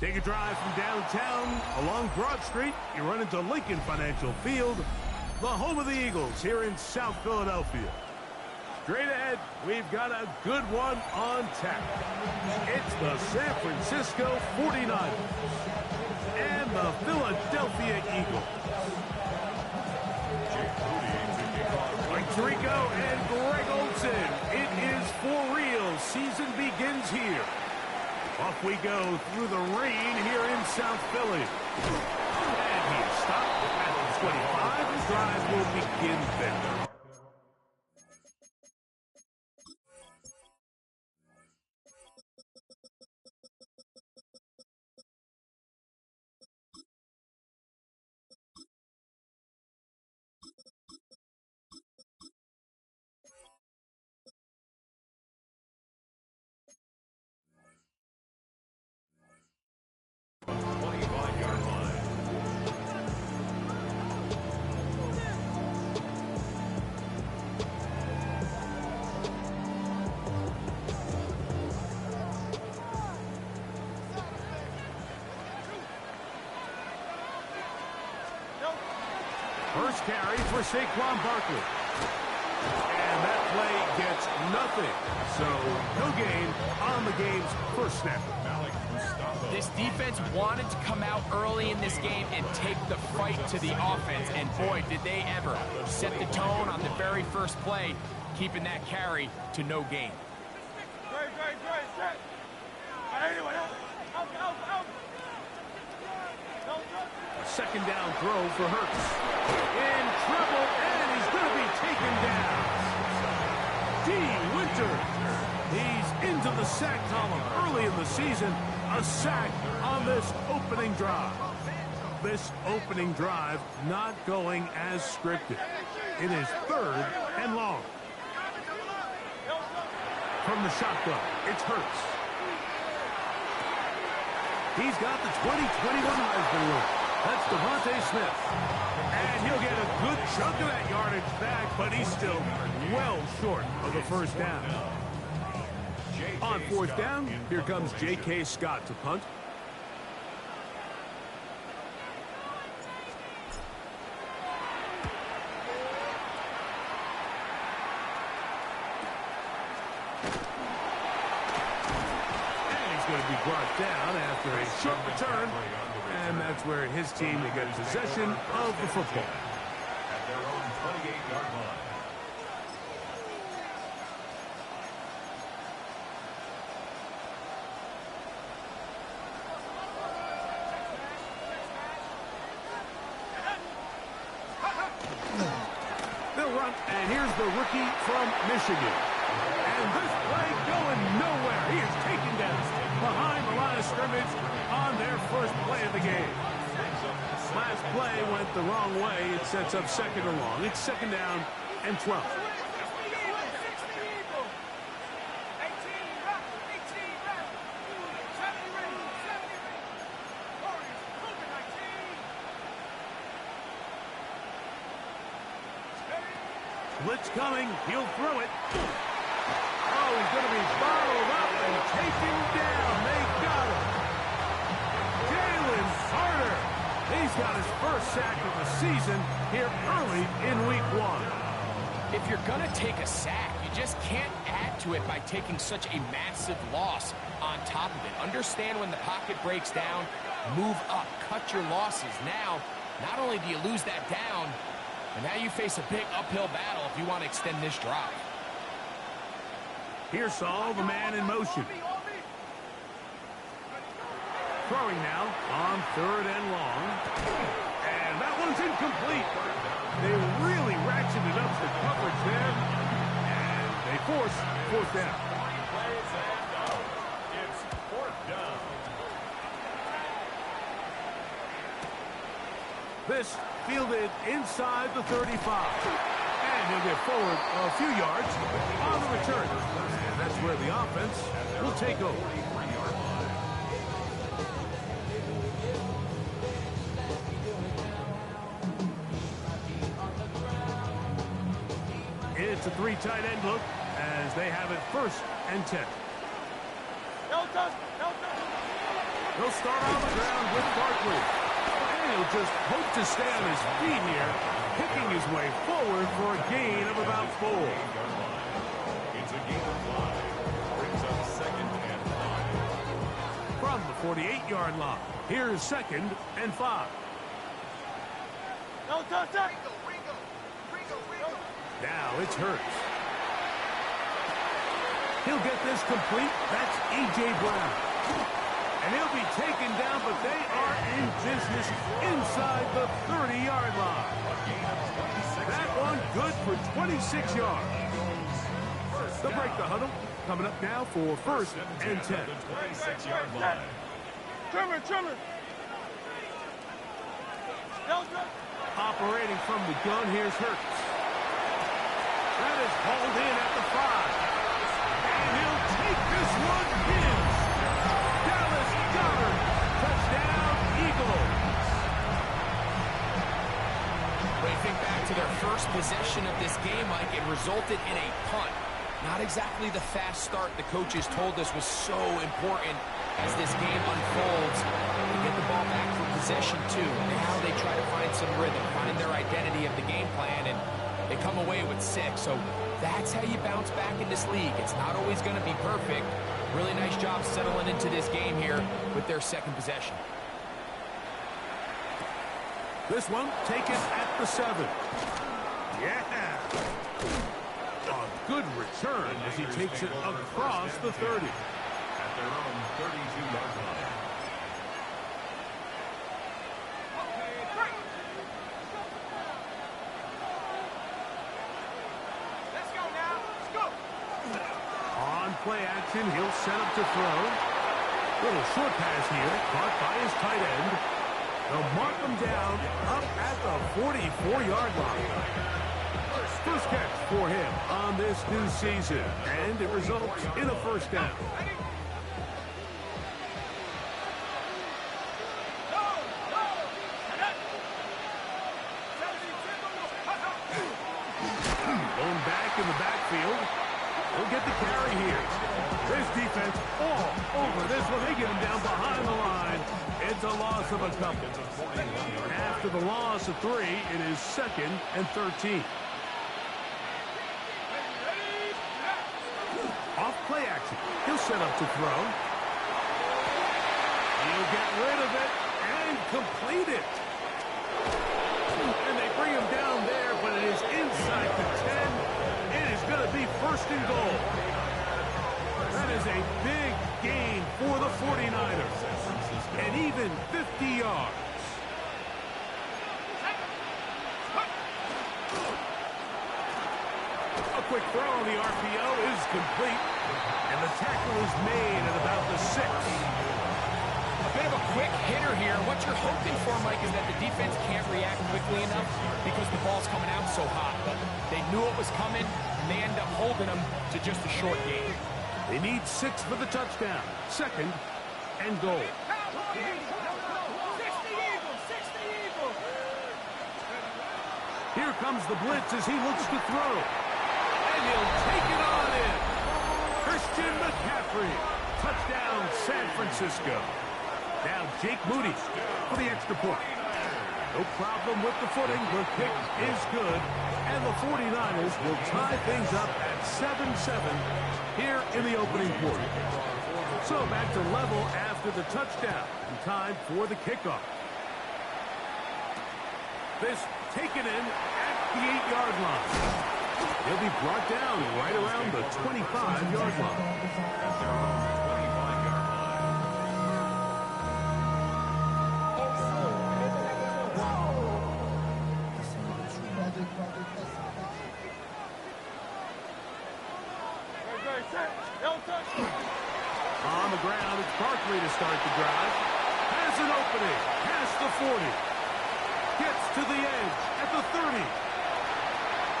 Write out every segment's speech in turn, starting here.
Take a drive from downtown along Broad Street. You run into Lincoln Financial Field, the home of the Eagles here in South Philadelphia. Straight ahead, we've got a good one on tap. It's the San Francisco 49ers and the Philadelphia Eagles. Mike Tirico and Greg Olsen. It is for real. Season begins here. Off we go through the rain here in South Philly. And he is stopped at the 25. The drive will begin there. First carry for Saquon Barkley. And that play gets nothing. So no gain on the game's first snap. This defense wanted to come out early in this game and take the fight to the offense. And boy, did they ever set the tone on the very first play, keeping that carry to no gain. A second down throw for Hurts. In trouble, and he's going to be taken down. Winter. He's into the sack column early in the season. A sack on this opening drive. This opening drive not going as scripted. It is 3rd and long. From the shotgun, it's Hurts. He's got the 2021 Heisman winner. That's Devontae Smith. And he'll get a good chunk of that yardage back, but he's still well short of the first down. On 4th down, here comes J.K. Scott to punt. And he's going to be brought down after a short return. And that's where his team will get possession of the football. At their own 28-yard line. They'll run, and here's the rookie from Michigan. And this play going nowhere. He is taken down behind the line of scrimmage on their first play of the game. Last play went the wrong way. It sets up 2nd and long. It's 2nd down and 12. Blitz coming. He'll throw it. Oh, he's going to be bottled up and taken down. They got him. Jalen Carter. He's got his first sack of the season here early in week 1. If you're going to take a sack, you just can't add to it by taking such a massive loss on top of it. Understand when the pocket breaks down, move up, cut your losses. Now, not only do you lose that down, but now you face a big uphill battle if you want to extend this drive. Here's Saul, the man in motion. Throwing now on 3rd and long. And that one's incomplete. They really ratcheted up the coverage there. And they force 4th down. It's 4th down. This fielded inside the 35. And he'll get forward a few yards on the return. And that's where the offense will take over. It's a 3 tight end look as they have it 1st and 10. He'll start on the ground with Barkley. And he'll just hope to stay on his feet here, picking his way forward for a gain of about 4. It's a gain of 5. Brings up 2nd and 5. From the 48-yard line, here's 2nd and 5. Now it's Hurts. He'll get this complete. That's A.J. Brown. And he'll be taken down, but they are in business inside the 30-yard line. That one good for 26 yards. They'll break the huddle. Coming up now for 1st and 10. 26-yard line. Trimmer. Operating from the gun, here's Hurts. That is hauled in at the 5. And he'll take this one in. Dallas Goedert. Touchdown, Eagles. When you think back to their first possession of this game, Mike, it resulted in a punt. Not exactly the fast start the coaches told us was so important as this game unfolds. They get the ball back for possession 2. Now they try to find some rhythm, find their identity of the game plan, and they come away with 6. So that's how you bounce back in this league. It's not always going to be perfect. Really nice job settling into this game here with their 2nd possession. This one taken at the 7. Yeah. A good return as he takes it across the 30. At their own 32-yard line. On play action, he'll set up to throw. Little short pass here, caught by his tight end. They'll mark him down up at the 44-yard line. First catch for him on this new season, and it results in a 1st down. Going back in the backfield. He'll get the carry here. This defense all over this one. They get him down behind the line. It's a loss of a couple. After the loss of 3, it is 2nd and 13. Off play action. He'll set up to throw. He'll get rid of it and complete it. And they bring him down there, but it is inside the 10. It is going to be 1st and goal. That is a big gain for the 49ers. And even 50 yards. A quick throw on the RPO is complete. And the tackle is made at about the 6. A bit of a quick hitter here. What you're hoping for, Mike, is that the defense can't react quickly enough because the ball's coming out so hot. But they knew it was coming, and they end up holding them to just a short gain. They need 6 for the touchdown. 2nd and goal. Here comes the blitz as he looks to throw. And he'll take it on in. Christian McCaffrey. Touchdown, San Francisco. Now Jake Moody for the extra point. No problem with the footing. The kick is good. And the 49ers will tie things up at 7-7 here in the opening quarter. So back to level after the touchdown. And time for the kickoff. This taken in at the 8-yard line. He'll be brought down right around the 25-yard line. On the ground, it's Barkley to start the drive. Has an opening. Past the 40. Gets to the edge at the 30.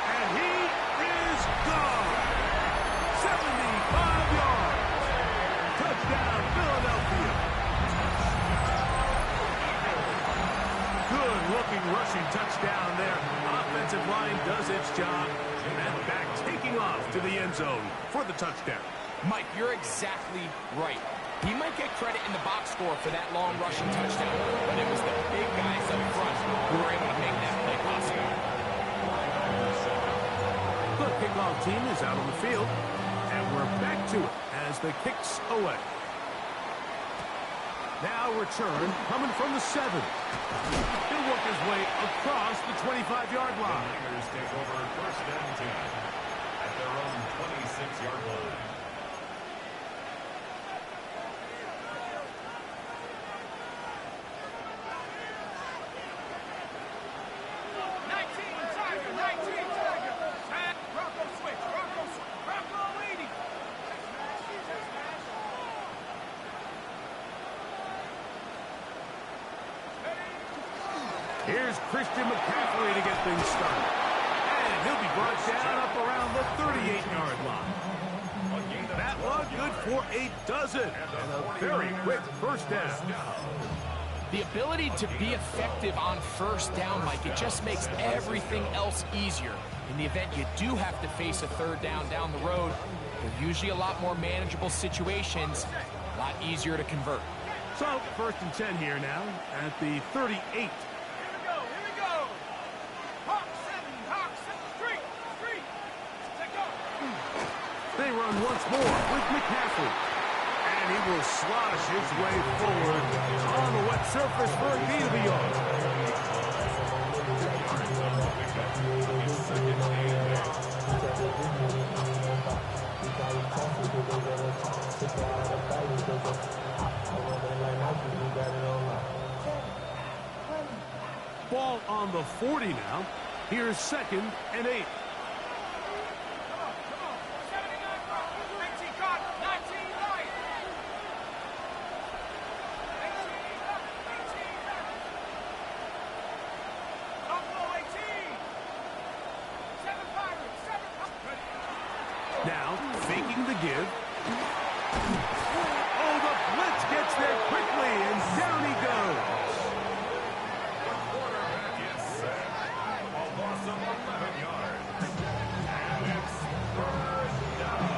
And he is gone. 75 yards. Touchdown, Philadelphia. Good-looking rushing touchdown there. Offensive line does its job. And back taking off to the end zone for the touchdown. Mike, you're exactly right. He might get credit in the box score for that long rushing touchdown, but it was the big guys up front who were able to make that play possible. The kickoff team is out on the field, and we're back to it as the kick's away. Now return coming from the 7. He'll work his way across the 25-yard line. Niners take over first and 10 at their own 26-yard line. Here's Christian McCaffrey to get things started. And he'll be brought down up around the 38-yard line. That one good for a dozen. And a very quick first down. The ability to be effective on first down, Mike, it just makes everything else easier. In the event you do have to face a third down the road, they're usually a lot more manageable situations, a lot easier to convert. So, first and 10 here now at the 38. They run once more with McCaffrey. And he will slosh his way forward on the wet surface for a gain of a yard. Ball on the 40 now. Here's 2nd and 8. Now, faking the give. Oh, the blitz gets there quickly, and down he goes. The quarterback is set. A loss of 11 yards. And it's first down.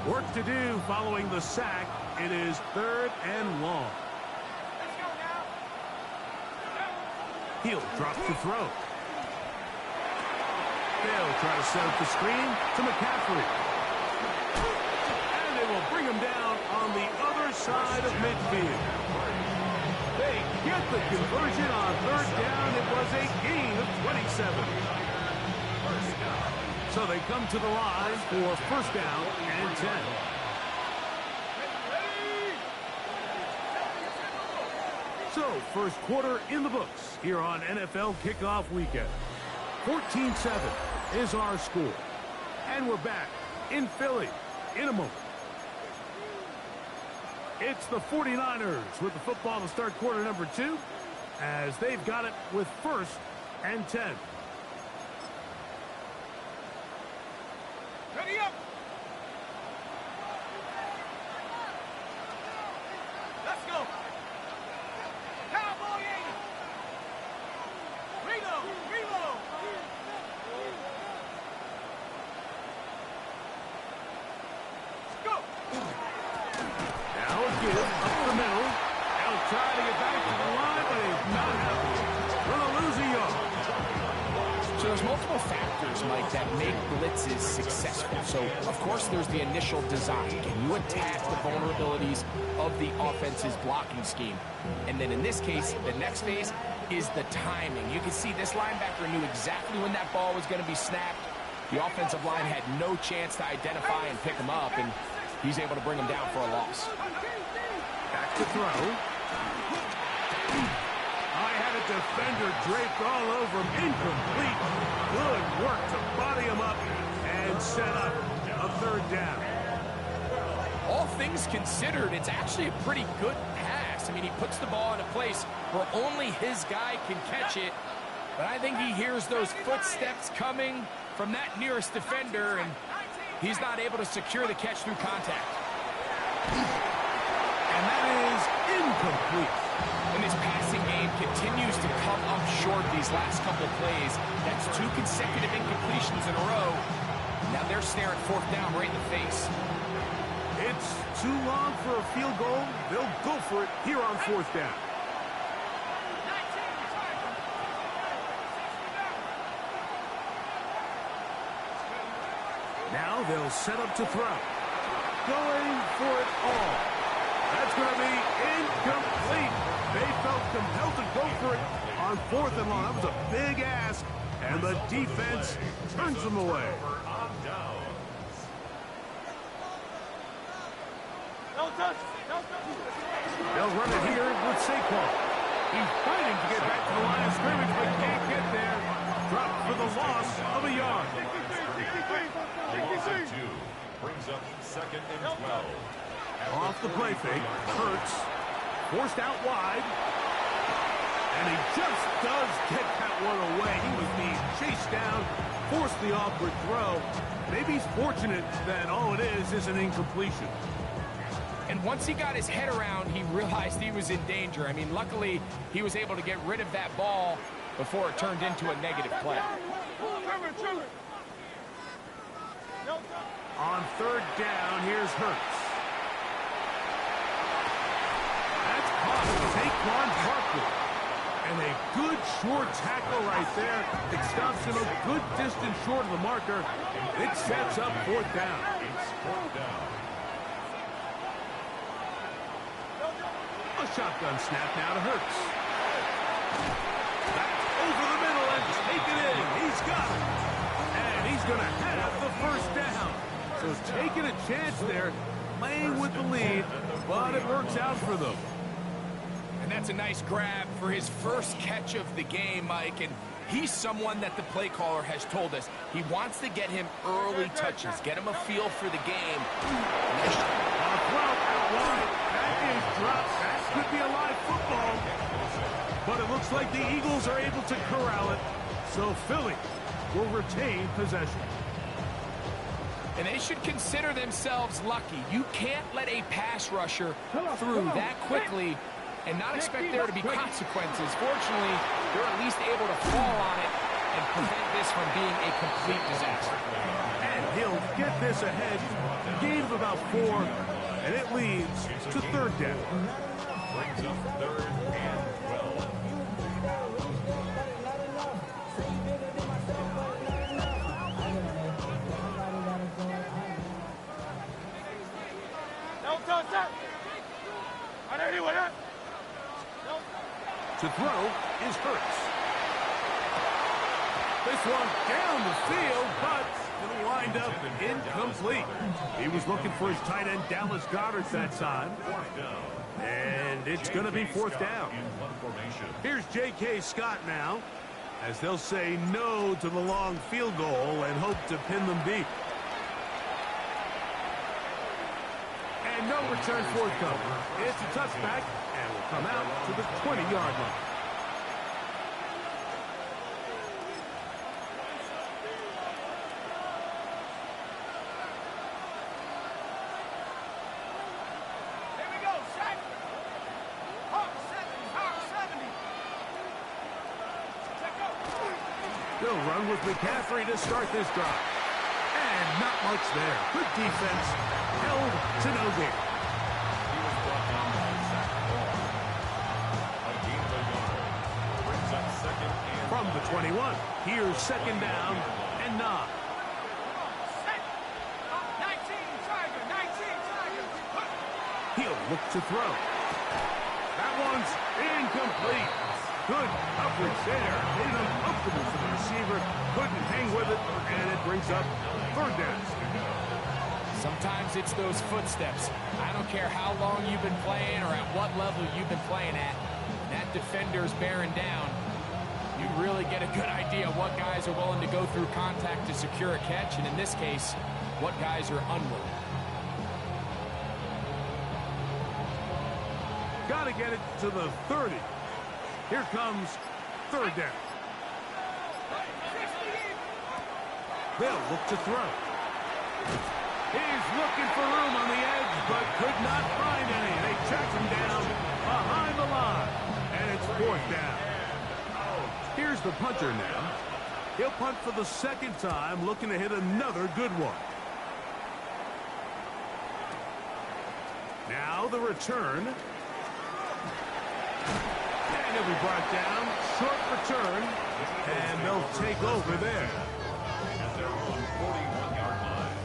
Work to do following the sack. It is 3rd and long. He'll drop to throw. They'll try to set up the screen to McCaffrey. And they will bring him down on the other side of midfield. They get the conversion on 3rd down. It was a gain of 27. So they come to the line for first down and 10. So, first quarter in the books here on NFL Kickoff Weekend. 14-7 is our score. And we're back in Philly in a moment. It's the 49ers with the football to start quarter number 2 as they've got it with first and 10. Ready up! Let's go! Cowboy 80! Reload! Reload! Let's go! Now a give up the middle. They'll try to get back to the line, but he's not happening. Gonna lose a yard. So there's multiple factors, Mike, that make blitzes successful. So, of course, there's the initial design. Can you attack the vulnerabilities of the offense's blocking scheme? And then in this case, the next phase is the timing. You can see this linebacker knew exactly when that ball was going to be snapped. The offensive line had no chance to identify and pick him up, and he's able to bring him down for a loss. Back to throw. I had a defender draped all over him. Incomplete. Good work to body him up and set up a 3rd down. All things considered, it's actually a pretty good pass. I mean, he puts the ball in a place where only his guy can catch it. But I think he hears those footsteps coming from that nearest defender, and He's not able to secure the catch through contact. And that is incomplete. And his passing game continues to come up short these last couple plays. That's 2 consecutive incompletions in a row. Now they're staring 4th down right in the face. It's too long for a field goal. They'll go for it here on 4th down. Now they'll set up to throw. Going for it all. That's going to be incomplete. They felt compelled to go for it on 4th and long. That was a big ask, and the defense turns them away. They'll run it here with Saquon. He's fighting to get back to the line of scrimmage, but can't get there. Dropped for the loss of a yard. Brings up 2nd and 12. Off the play fake, Hurts, forced out wide, and he just does get that one away. He was being chased down, forced the awkward throw. Maybe he's fortunate that all it is an incompletion. And once he got his head around, he realized he was in danger. I mean, luckily, he was able to get rid of that ball before it turned into a negative play. On 3rd down, here's Hurts. That's caught Saquon Barkley. And a good short tackle right there. It stops him a good distance short of the marker. It sets up 4th down. It's 4th down. A shotgun snap now to Hurts. Back over the middle and take it in. He's got it. And he's going to have the 1st down. So taking a chance there, playing with the lead, but it works out for them. And that's a nice grab for his first catch of the game, Mike. And he's someone that the play caller has told us he wants to get him early touches, get him a feel for the game. On throw out wide. That is dropped. That could be a live football. But it looks like the Eagles are able to corral it. So Philly will retain possession. And they should consider themselves lucky. You can't let a pass rusher through that quickly and not expect there to be consequences. Fortunately, they're at least able to fall on it and prevent this from being a complete disaster. And he'll get this ahead. Gain of about 4, and it leads to 3rd down. Brings up 3rd and 12. To throw is Hurts. This one down the field, but it'll wind up incomplete. He was looking for his tight end, Dallas Goedert, that time. And it's going to be 4th down. Here's J.K. Scott now, as they'll say no to the long field goal and hope to pin them deep. And no return forthcoming. It's a touchback, and will come out to the 20-yard line. Here we go, Shaq. Hawk 70. Check out. They'll run with McCaffrey to start this drive. And not much there. Good defense. Held to no gain. He was brought down by Zach Moore. A gain of a yard. Brings up 2nd and From the 21, here's 2nd down and 9. 19, Tiger. He'll look to throw. That one's incomplete. Good coverage there. Made it uncomfortable for the receiver. Couldn't hang with it, and it brings up 3rd down. Sometimes it's those footsteps. I don't care how long you've been playing or at what level you've been playing at. That defender's bearing down. You really get a good idea of what guys are willing to go through contact to secure a catch, and in this case, what guys are unwilling. Got to get it to the 30. Here comes 3rd down. They'll look to throw. He's looking for room on the edge, but could not find any. They track him down behind the line, and it's 4th down. Here's the punter now. He'll punt for the 2nd time, looking to hit another good one. Now the return. And he'll be brought down. Short return. And they'll take over there. At their own 41-yard line.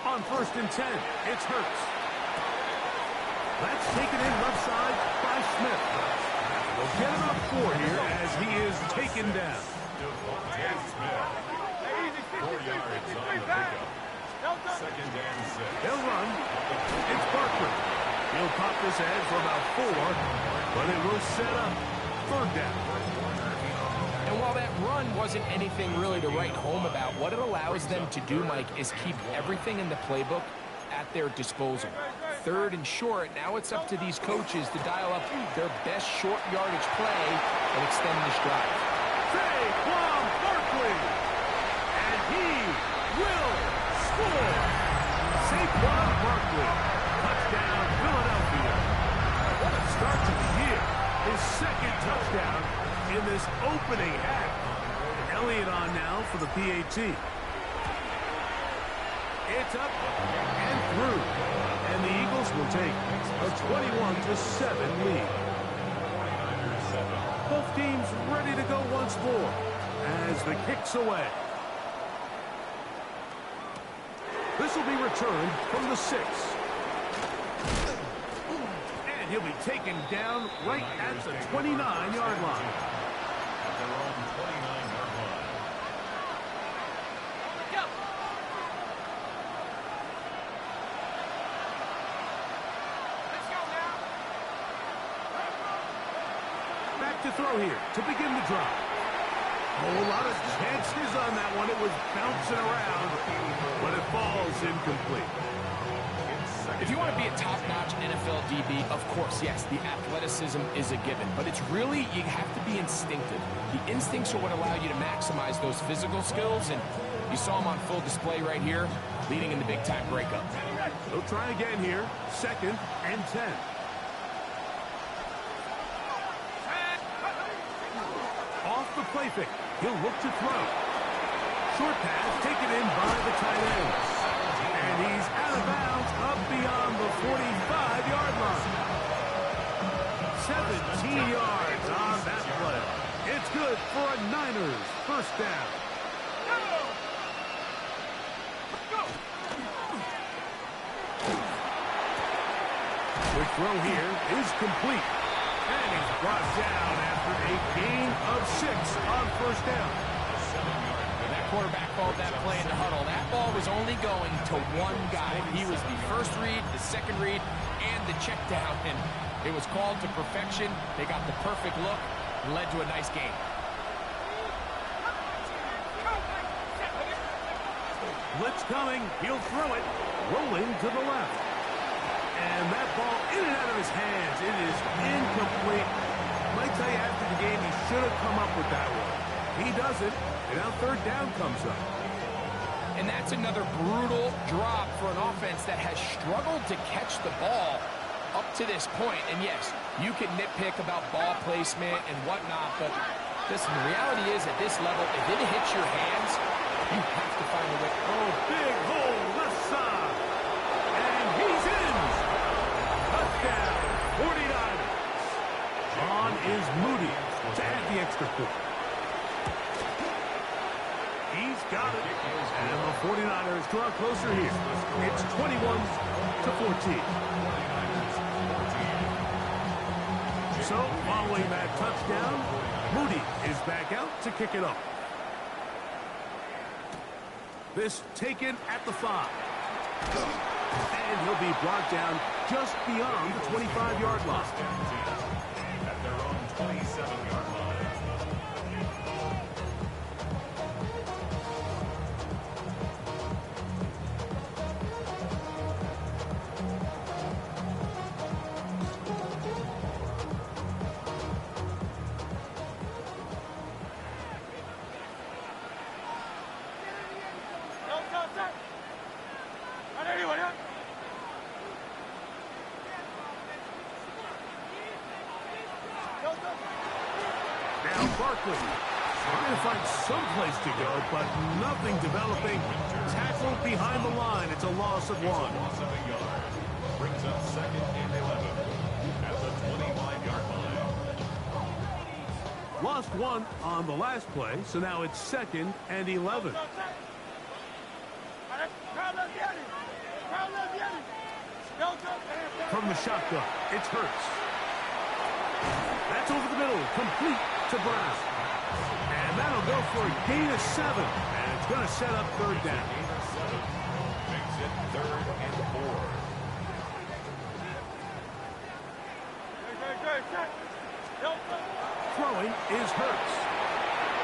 On 1st and 10, it's Hurts. That's taken in left side by Smith. We'll get about 4 here as he is taken down. Devontae Smith. 4 yards on the pickup. 2nd and 6. They'll run. It's Barkley. He'll pop this edge for about 4, but it will set up 3rd down. And while that run wasn't anything really to write home about, what it allows them to do, Mike, is keep everything in the playbook at their disposal. 3rd and short, now it's up to these coaches to dial up their best short yardage play and extend this drive. Saquon Barkley, and he will score. Saquon Barkley, touchdown Philadelphia. What a start to the year. His 2nd touchdown in this opening half. Elliott on now for the PAT. It's up and through. And the Eagles will take a 21-7 lead. Both teams ready to go once more as the kick's away. This will be returned from the 6. And he'll be taken down right at the 29-yard line. At their own 29-yard line. Back to throw here to begin the drive. A whole lot of chances on that one. It was bouncing around, but it falls incomplete. If you want to be a top-notch NFL DB, of course, yes, the athleticism is a given. But it's really, you have to be instinctive. The instincts are what allow you to maximize those physical skills. And you saw him on full display right here, leading in the big-time breakup. They'll try again here. 2nd and 10. Off the play fake. He'll look to throw. Short pass taken in by the tight end. And he's out of bounds up beyond the 45-yard line. 17 yards on that play. It's good for a Niners 1st down. Quick throw here is complete. And he's brought down after a gain of 6 on 1st down. When that quarterback called that play in the huddle, that ball was only going to one guy. He was the 1st read, the 2nd read, and the check down. And it was called to perfection. They got the perfect look and led to a nice game. Blitz coming. He'll throw it. Rolling to the left. And that ball in and out of his hands. It is incomplete. Might tell you after the game he should have come up with that one. He doesn't. And now 3rd down comes up. And that's another brutal drop for an offense that has struggled to catch the ball up to this point. And yes, you can nitpick about ball placement and whatnot, but listen, the reality is at this level, if it hits your hands, you have to find a way. Oh, big hole left side. And he's in. Touchdown, 49ers. On is Moody to add the extra point. He's got it. And the 49ers draw closer here. It's 21-14. So, following that touchdown, Moody is back out to kick it off. This taken at the 5. And he'll be brought down just beyond the 25-yard line. At their own 27-yard line. Barkley. Trying to find some place to go, but nothing developing. Tackled behind the line. It's a loss of 1. Loss of a yard. Brings up second and 11 at the 25-yard line. Lost 1 on the last play, so now it's second and 11. From the shotgun, it's Hurts. That's over the middle, complete to Brown. And that'll go for a gain of 7. And it's going to set up third down. Gain of 7 makes it third and 4. Throwing is Hurts.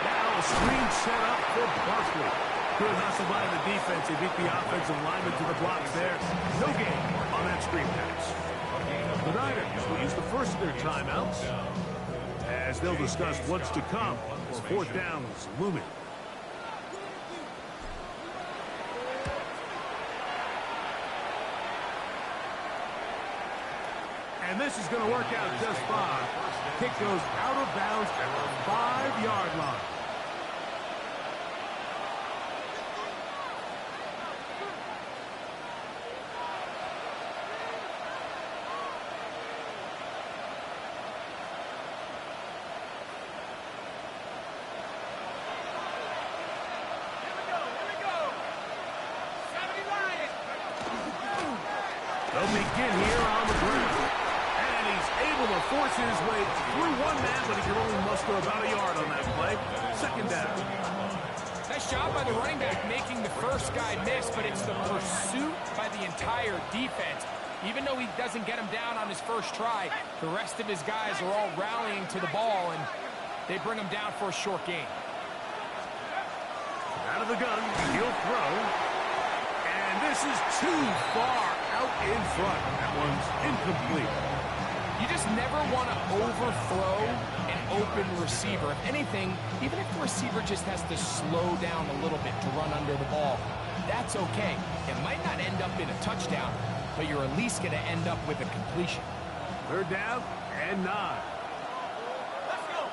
Now a screen set up for Barkley. Good hustle by the defense. They beat the offensive lineman to the blocks there. No gain on that screen pass. The Niners will use the first of their timeouts as they'll discuss what's to come as fourth down is looming. And this is going to work out just fine. Kick goes out of bounds at the 5-yard line. They'll begin here on the ground. And he's able to force his way through one man, but he can only muster about a yard on that play. Second down. Nice job by the running back making the first guy miss, but it's the pursuit by the entire defense. Even though he doesn't get him down on his first try, the rest of his guys are all rallying to the ball, and they bring him down for a short gain. Out of the gun, he'll throw. And this is too far out in front. That one's incomplete. You just never want to overthrow an open receiver. If anything, even if the receiver just has to slow down a little bit to run under the ball, that's okay. It might not end up in a touchdown, but you're at least going to end up with a completion. Third down and 9. Let's go.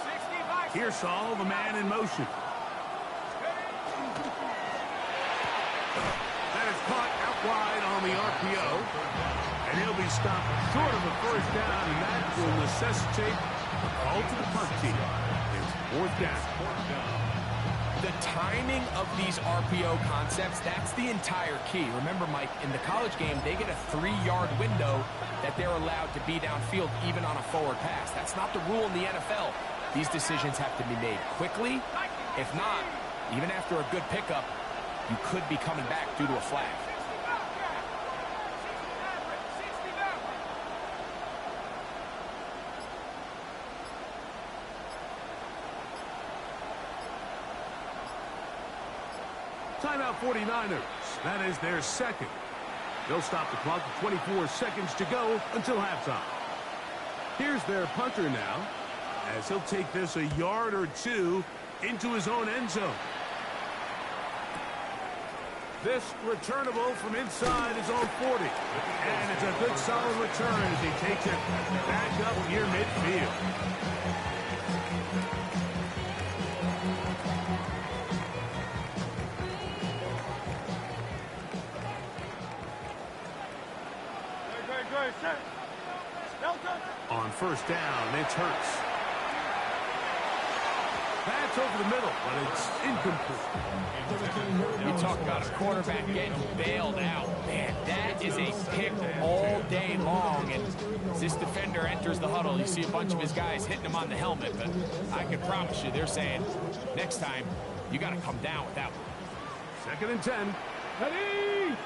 65. Here's Saul, the man in motion. That is caught out wide on the RPO. And he'll be stopped short of the first down, and that will necessitate a call to the punt team. It's fourth down. The timing of these RPO concepts, that's the entire key. Remember, Mike, in the college game, they get a 3-yard window that they're allowed to be downfield even on a forward pass. That's not the rule in the NFL. These decisions have to be made quickly. If not, even after a good pickup, you could be coming back due to a flag. Timeout 49ers. That is their second. They'll stop the clock with 24 seconds to go until halftime. Here's their punter now, as he'll take this a yard or two into his own end zone. This returnable from inside his own 40. And it's a good solid return as he takes it back up near midfield. On first down, it's Hurts. That's over the middle, but it's incomplete. You talk about a quarterback getting bailed out. Man, that is a pick all day long. And as this defender enters the huddle, you see a bunch of his guys hitting him on the helmet. But I can promise you, they're saying, next time, you got to come down with that one. Second and 10. Ready?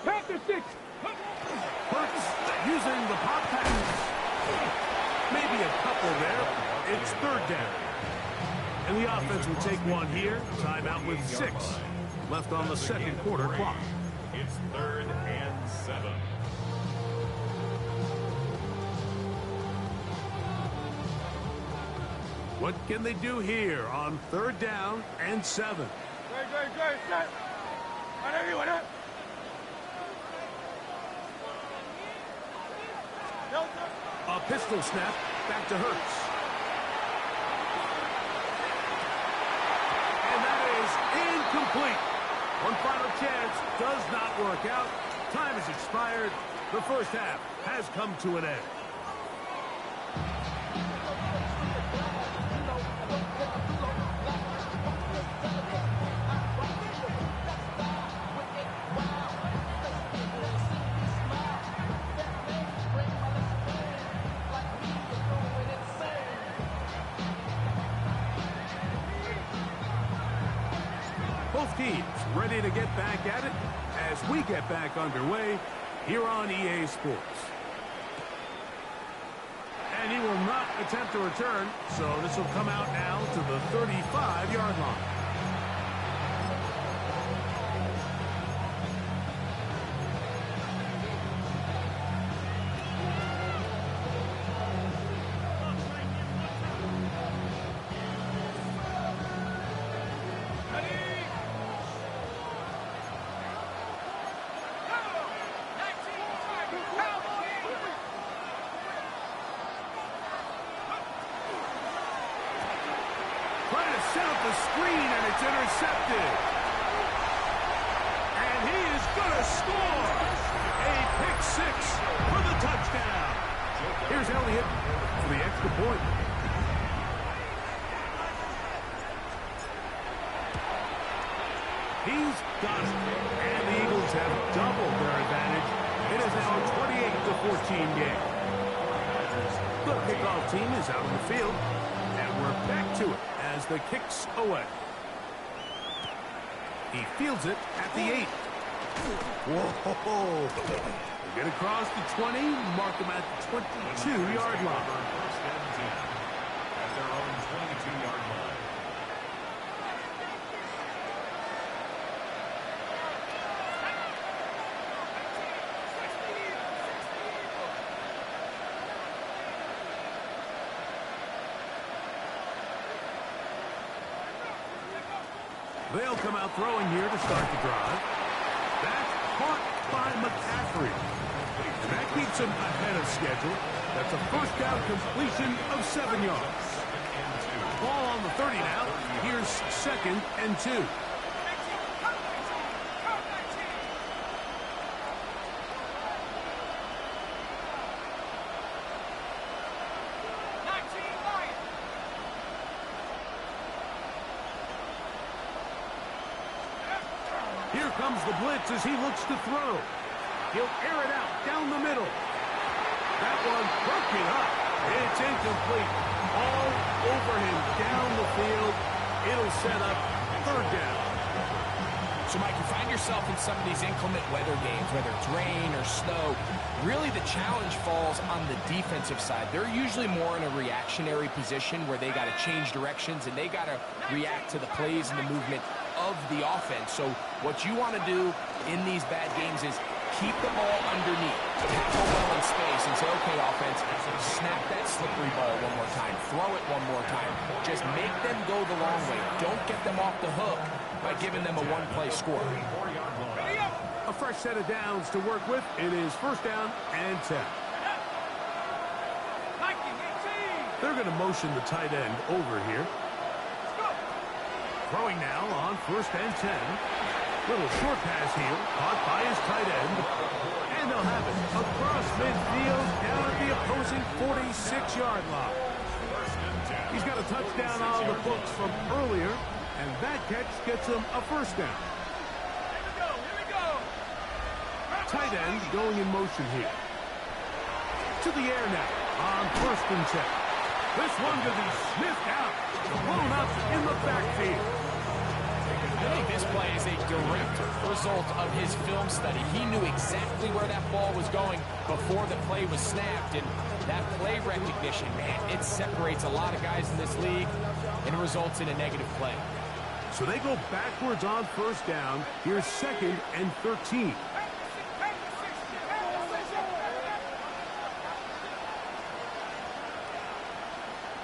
Pack the six. Hurts using the pop pass. Maybe a couple there. It's third down. And the offense will take one here. Timeout with 6 left on the second quarter clock. It's third and 7. What can they do here on third down and 7? Good. Set. Ready? A Pistol snap, back to Hurts. And that is incomplete. One final chance does not work out. Time has expired. The first half has come to an end. Both teams ready to get back at it as we get back underway here on EA Sports. And he will not attempt to return, so this will come out now to the 35-yard line. Set up the screen, and it's intercepted. And he is going to score. A pick six for the touchdown. Here's Elliott for the extra point. He's got it. And the Eagles have doubled their advantage. It is now a 28-14 game. The kickoff team is out on the field. And we're back to it as the kick's away. He fields it at the 8. Whoa! They get across the 20, mark him at the 22-yard line. First and 10 at their own 22-yard line. They'll come out throwing here to start the drive. That's caught by McCaffrey. And that keeps him ahead of schedule. That's a first down completion of 7 yards. Ball on the 30 now. Here's 2nd and 2. Here comes the blitz as he looks to throw. He'll air it out down the middle. That one broken up. It's incomplete. All over him down the field. It'll set up 3rd down. So, Mike, you find yourself in some of these inclement weather games, whether it's rain or snow. Really, the challenge falls on the defensive side. They're usually more in a reactionary position where they got to change directions and they got to react to the plays and the movement of the offense. So what you want to do in these bad games is keep the ball underneath, tackle well in space, and say, okay, offense, snap that slippery ball one more time, throw it one more time. Just make them go the long way. Don't get them off the hook by giving them a one-play score. A fresh set of downs to work with. It is 1st down and 10. They're going to motion the tight end over here. Throwing now on 1st and 10. Little short pass here, caught by his tight end. And they'll have it across midfield down at the opposing 46-yard line. He's got a touchdown on the books from earlier, and that catch gets him a 1st down. Tight end going in motion here. To the air now on 1st and 10. This one to be sniffed out, blown up in the backfield. I think this play is a direct result of his film study. He knew exactly where that ball was going before the play was snapped, and that play recognition, man, it separates a lot of guys in this league and results in a negative play. So they go backwards on 1st down. Here's 2nd and 13.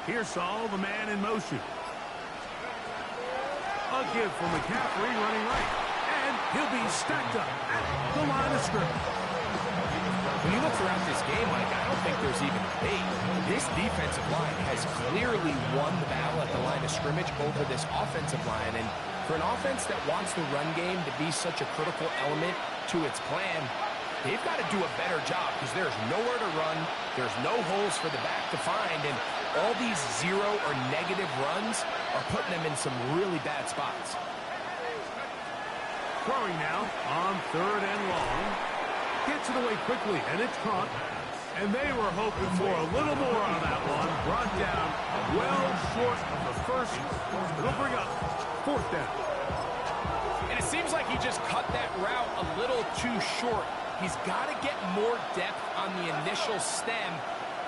Here's Saul, the man in motion. A give for McCaffrey running right. And he'll be stacked up at the line of scrimmage. When you look throughout this game, Mike, I don't think there's even debate. This defensive line has clearly won the battle at the line of scrimmage over this offensive line. And for an offense that wants the run game to be such a critical element to its plan, they've got to do a better job because there's nowhere to run. There's no holes for the back to find. And all these zero or negative runs are putting them in some really bad spots. Throwing now on 3rd and long. Gets it away quickly, and it's caught. And they were hoping for a little more on that one. Brought down well short of the first. It'll bring up 4th down. And it seems like he just cut that route a little too short. He's got to get more depth on the initial stem,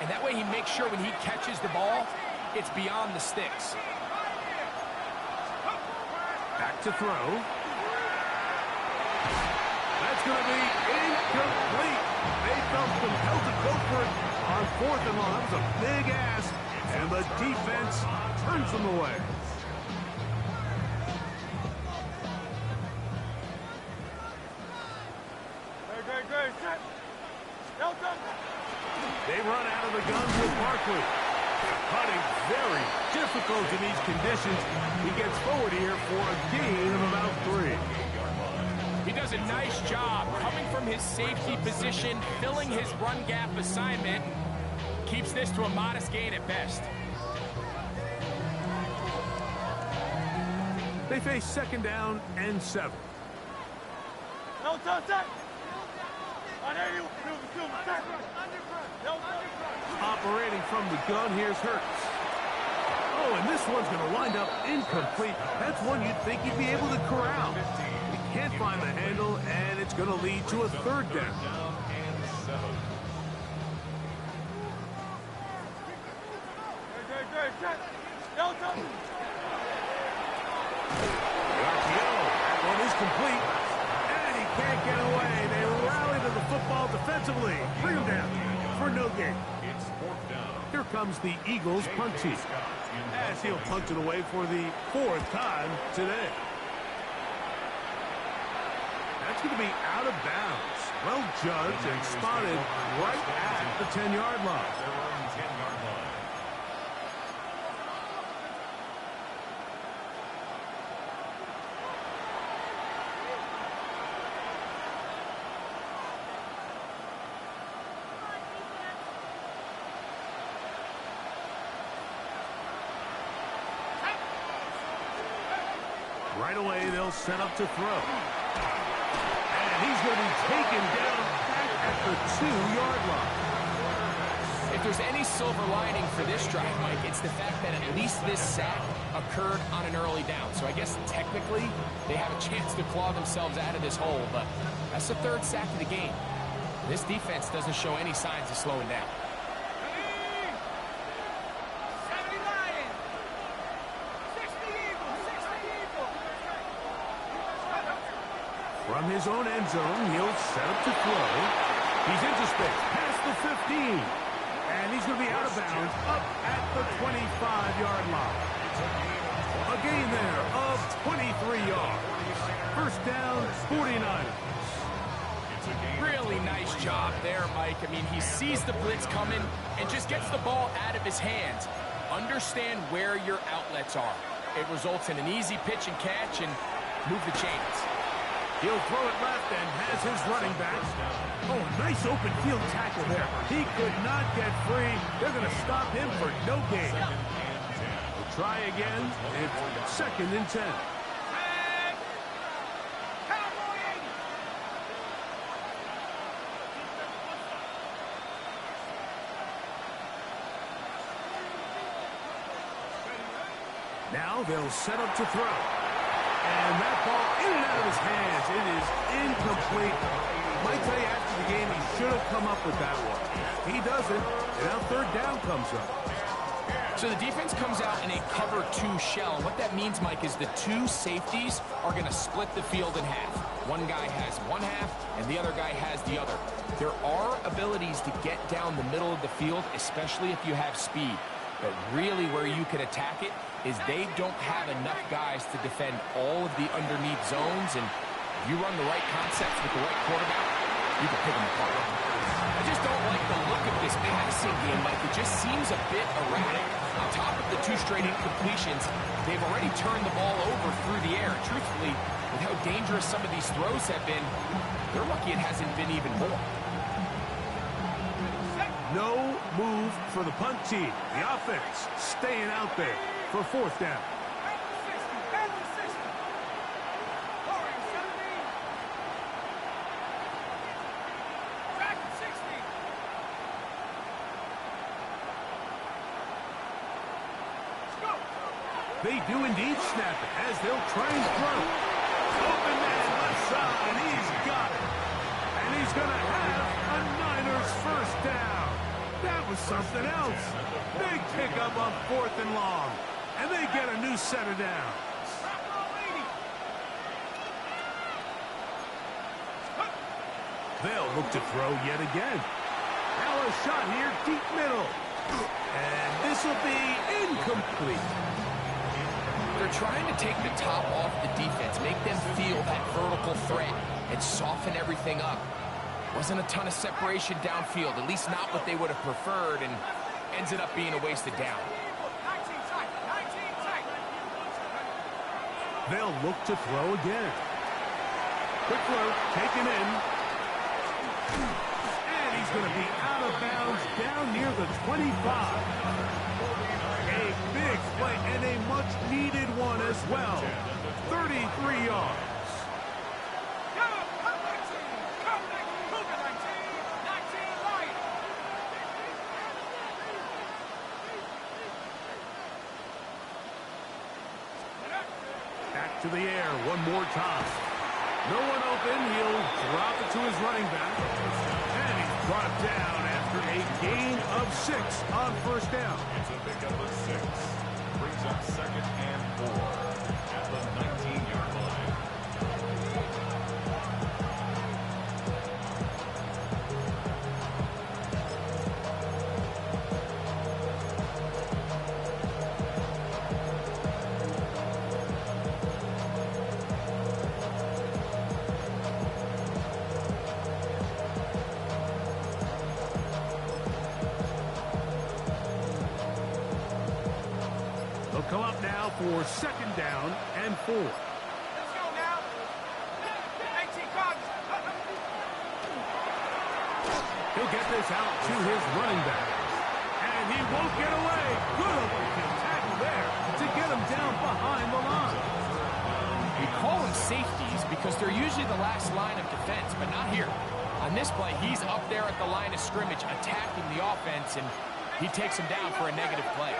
and that way he makes sure when he catches the ball, it's beyond the sticks. Back to throw. That's going to be incomplete. They felt compelled to go for it on 4th and long. That was a big ask, and the defense turns them away. Great, set. Delta. They run out of the guns with Barkley. Putting very difficult in these conditions. He gets forward here for a gain of about 3. He does a nice job coming from his safety position, filling his run gap assignment, keeps this to a modest gain at best. They face 2nd down and 7. Delta, set. On 80, set. Operating from the gun, here's Hurts. Oh, and this one's going to wind up incomplete. That's one you'd think you'd be able to corral. He can't find the handle, and it's going to lead to a 3rd down. Great, set. Delta. The RPO, that one is complete. And he can't get away. They rally to the football defensively. Bring him down for no gain. It's 4th down. Here comes the Eagles punt team, as he'll punt it away for the 4th time today. That's going to be out of bounds. Well judged and spotted right at the 10-yard line. Their own 10-yard line. Right away, they'll set up to throw. And he's going to be taken down back at the 2-yard line. If there's any silver lining for this drive, Mike, it's the fact that at least this sack occurred on an early down. So I guess technically they have a chance to claw themselves out of this hole, but that's the 3rd sack of the game. This defense doesn't show any signs of slowing down. From his own end zone, he'll set up to throw. He's into space, past the 15. And he's going to be out of bounds, up at the 25-yard line. A gain there of 23 yards. 1st down, 49ers. Really nice job there, Mike. I mean, he sees the blitz coming and just gets the ball out of his hands. Understand where your outlets are. It results in an easy pitch and catch and move the chains. He'll throw it left and has his running back. Oh, nice open field tackle there. He could not get free. They're going to stop him for no gain. We'll try again. It's 2nd and 10. Now they'll set up to throw. And that ball in and out of his hands. It is incomplete. Might tell you after the game he should have come up with that one. He doesn't, and now 3rd down comes up. So the defense comes out in a cover 2 shell. What that means, Mike, is the 2 safeties are going to split the field in half. One guy has one half, and the other guy has the other. There are abilities to get down the middle of the field, especially if you have speed. But really where you can attack it is they don't have enough guys to defend all of the underneath zones. And if you run the right concepts with the right quarterback, You can pick them apart. I just don't like the look of this passing game, Mike. It just seems a bit erratic. On top of the 2 straight incompletions, they've already turned the ball over through the air. Truthfully, with how dangerous some of these throws have been, they're lucky it hasn't been even more. No move for the punt team. The offense staying out there for 4th down. They do indeed snap it as they'll try and throw. Open man left side. He's got it. And he's going to have a Niners first down. That was something else. Big pickup on 4th and long. And they get a new set of downs. They'll look to throw yet again. Now a shot here, deep middle. And this will be incomplete. They're trying to take the top off the defense, make them feel that vertical threat, and soften everything up. Wasn't a ton of separation downfield, at least not what they would have preferred, and ends it up being a wasted down. They'll look to throw again. Quick throw, taken in. And he's going to be out of bounds down near the 25. A big play and a much-needed one as well. 33 yards. Back to the air one more time. No one open. He'll drop it to his running back. And he's brought down after a gain of 6 on 1st down. It's a pickup of 6. Brings up 2nd and 4 at the 19-yard line. They'll come up now for 2nd down and 4. Let's go now. 18 Cardinals. He'll get this out to his running back. And he won't get away. Good overkill tackle there to get him down behind the line. We call them safeties because they're usually the last line of defense, but not here. On this play, he's up there at the line of scrimmage attacking the offense, and he takes him down for a negative play.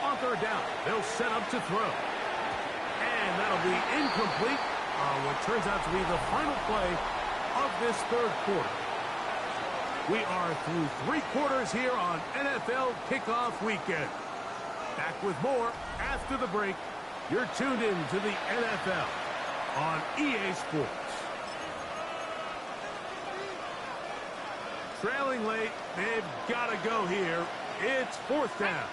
On 3rd down, they'll set up to throw. And that'll be incomplete on what turns out to be the final play of this 3rd quarter. We are through 3 quarters here on NFL Kickoff Weekend. Back with more after the break. You're tuned in to the NFL on EA Sports. Trailing late, they've got to go here. It's 4th down.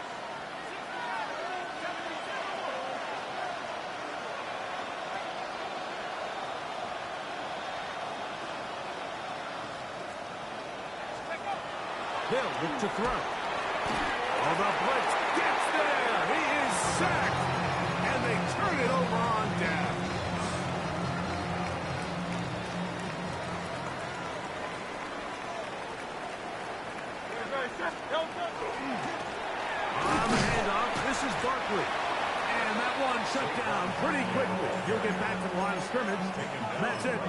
They'll look to throw. Oh, the blitz gets there. He is sacked. And they turn it over on down. On the handoff, this is Barkley. And that one shut down pretty quickly. He'll get back to the line of scrimmage. That's it.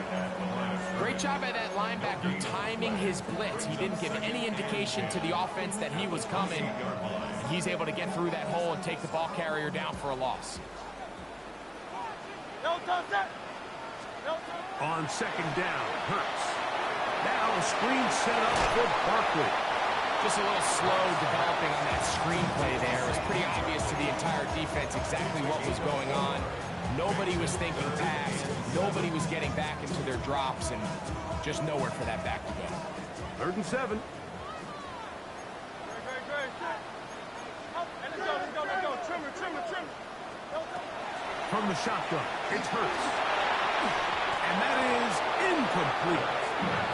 Great job by that linebacker timing his blitz. He didn't give any indication to the offense that he was coming. He's able to get through that hole and take the ball carrier down for a loss. On 2nd down, Hurts. Now a screen set up for Barkley. Just a little slow developing on that screenplay there. It was pretty obvious to the entire defense exactly what was going on. Nobody was thinking pass. Nobody was getting back into their drops, and just nowhere for that back to go. 3rd and 7. From the shotgun, it's Hurts. And that is incomplete.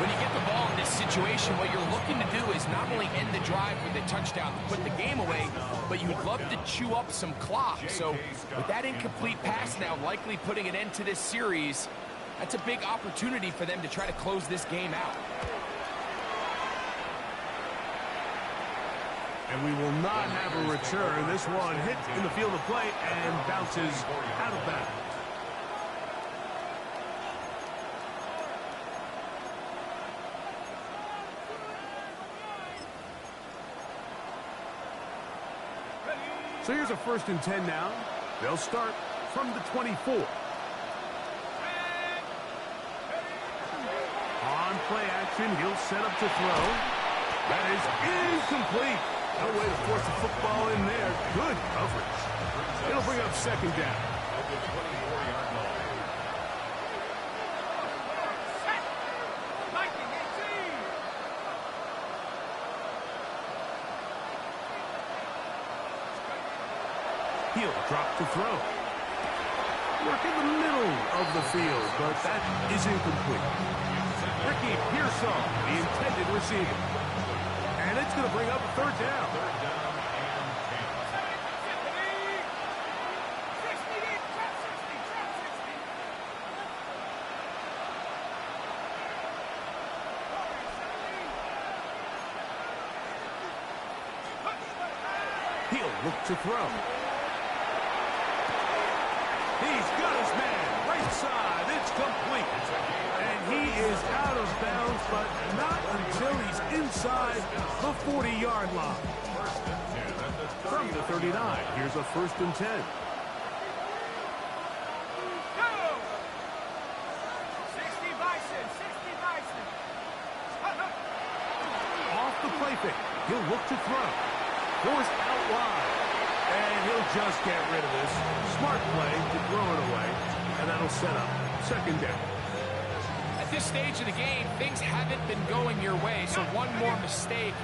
When you get the ball in this situation, what you're looking to do is not only end the drive with a touchdown to put the game away, but you'd love to chew up some clock. So with that incomplete pass now likely putting an end to this series, that's a big opportunity for them to try to close this game out. And we will not have a return. This one hit in the field of play and bounces out of bounds. So here's a 1st and 10 now. They'll start from the 24. On play action, he'll set up to throw. That is incomplete. No way to force the football in there. Good coverage. It'll bring up 2nd down. He'll drop to throw. Work in the middle of the field, but that is incomplete. Ricky Pearsall, the intended receiver. And it's going to bring up 3rd down. He'll look to throw. He's got his man. Right side. It's complete. And he is out of bounds, but not until he's inside the 40-yard line. From the 39, here's a 1st and 10. Off the play fake. He'll look to throw. Forced out wide. And he'll just get rid of this. Smart play to throw it away. And that'll set up 2nd down. At this stage of the game, things haven't been going your way, so one more mistake,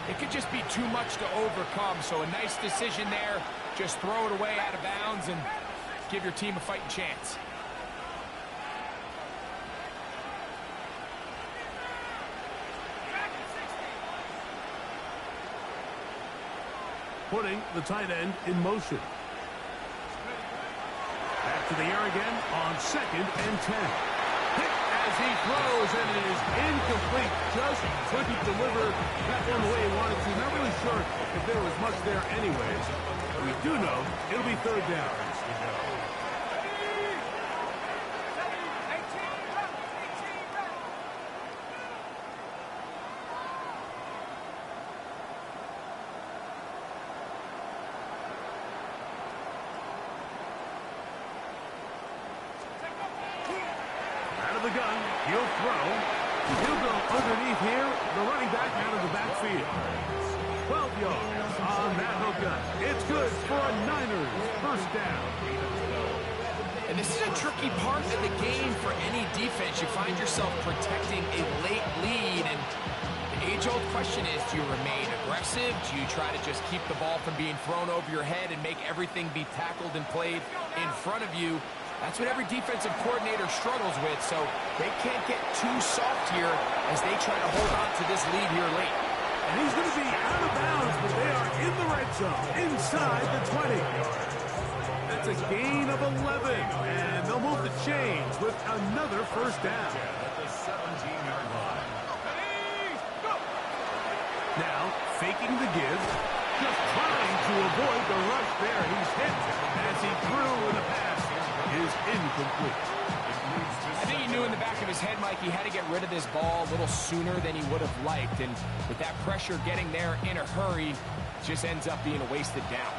it could just be too much to overcome. So a nice decision there. Just throw it away out of bounds and give your team a fighting chance. Putting the tight end in motion. Back to the air again on 2nd and 10. Hit as he throws, and it is incomplete. Just couldn't deliver that one the way he wanted to. Not really sure if there was much there anyways. We do know it'll be 3rd down. The gun, he'll throw. He'll go underneath here. The running back out of the backfield. 12 yards on that hook gun. It's good for a Niners 1st down. And this is a tricky part of the game for any defense. You find yourself protecting a late lead, and the age-old question is, do you remain aggressive? Do you try to just keep the ball from being thrown over your head and make everything be tackled and played in front of you? That's what every defensive coordinator struggles with, so they can't get too soft here as they try to hold on to this lead here late. And he's going to be out of bounds, but they are in the red zone, inside the 20. That's a gain of 11, and they'll move the chains with another 1st down. At the 17-yard line. Now, faking the give, just trying to avoid the rush there. He's hit as he threw in the pass. Is incomplete. I think he knew in the back of his head, Mike, he had to get rid of this ball a little sooner than he would have liked. And with that pressure getting there in a hurry, it just ends up being a wasted down.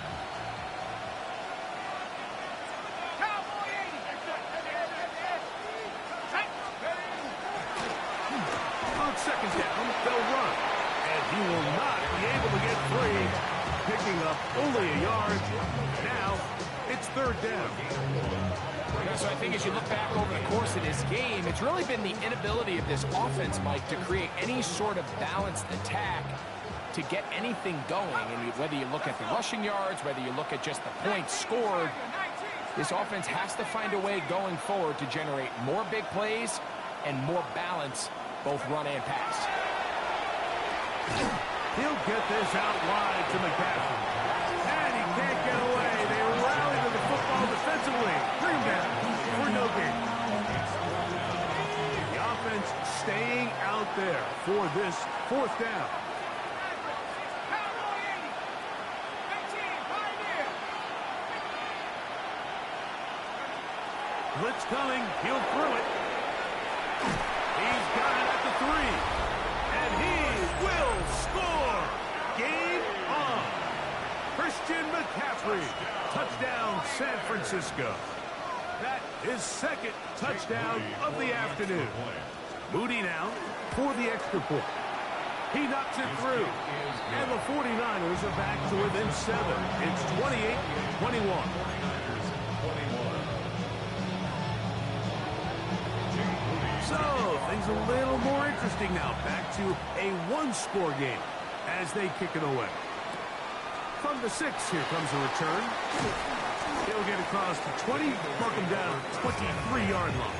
On 2nd down, they'll run. And he will not be able to get free, picking up only a yard. Now, it's third down. Yeah, so I think as you look back over the course of this game, it's really been the inability of this offense, Mike, to create any sort of balanced attack to get anything going. And whether you look at the rushing yards, whether you look at just the points scored, this offense has to find a way going forward to generate more big plays and more balance, both run and pass. He'll get this out wide to McCaffrey. And he can't get away. They rally to the football defensively. Bring him down for no gain. The offense staying out there for this fourth down. Blitz coming. He'll throw it. He's got it at the 3. And he will score. Game on. Christian McCaffrey. Touchdown, San Francisco. That is second touchdown of the afternoon. Moody now for the extra point. He knocks it through. And the 49ers are back to within 7. It's 28-21. So, things a little more interesting now. Back to a one-score game as they kick it away. From the 6, here comes a return. He'll get across to 20, mark him down 23-yard line.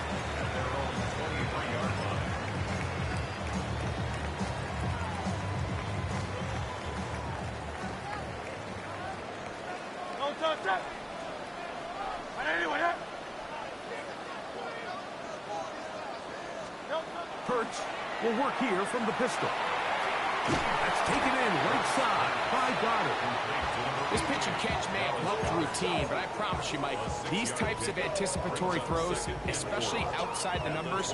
Don't touch that. Hurts will work here from the pistol. That's taken in right side by Goddard. This pitch and catch may have helped the routine, but I promise you, Mike, these types of anticipatory throws, especially outside the numbers,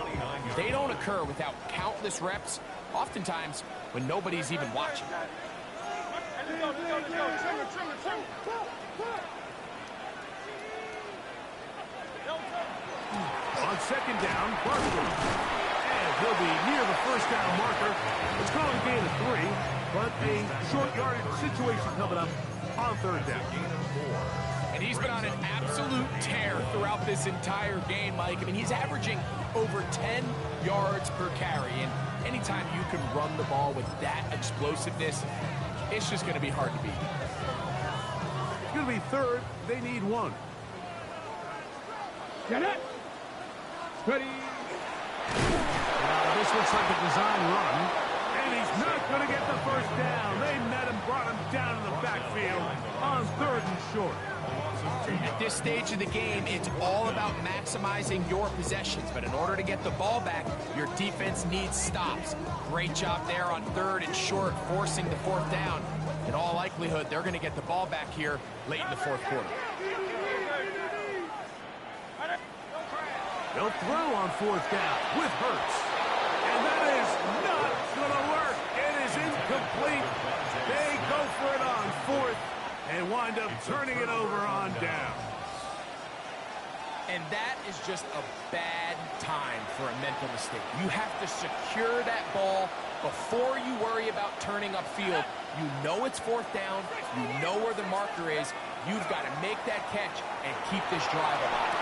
they don't occur without countless reps, oftentimes when nobody's even watching. On second down, Barkley. He'll be near the first down marker. It's going to gain a 3, but a short yardage situation coming up on third down. And he's been on an absolute tear throughout this entire game, Mike. I mean, he's averaging over 10 yards per carry. And anytime you can run the ball with that explosiveness, it's just going to be hard to beat. It's going to be third. They need 1. Get it. Ready. This looks like a design run, and he's not going to get the first down. They met him, brought him down in the backfield on 3rd and short. At this stage of the game, it's all about maximizing your possessions, but in order to get the ball back, your defense needs stops. Great job there on 3rd and short, forcing the 4th down. In all likelihood, they're going to get the ball back here late in the 4th quarter. They'll throw on 4th down with Hurts. And that is not going to work. It is incomplete. They go for it on 4th and wind up turning it over on down. And that is just a bad time for a mental mistake. You have to secure that ball before you worry about turning upfield. You know it's 4th down. You know where the marker is. You've got to make that catch and keep this drive alive.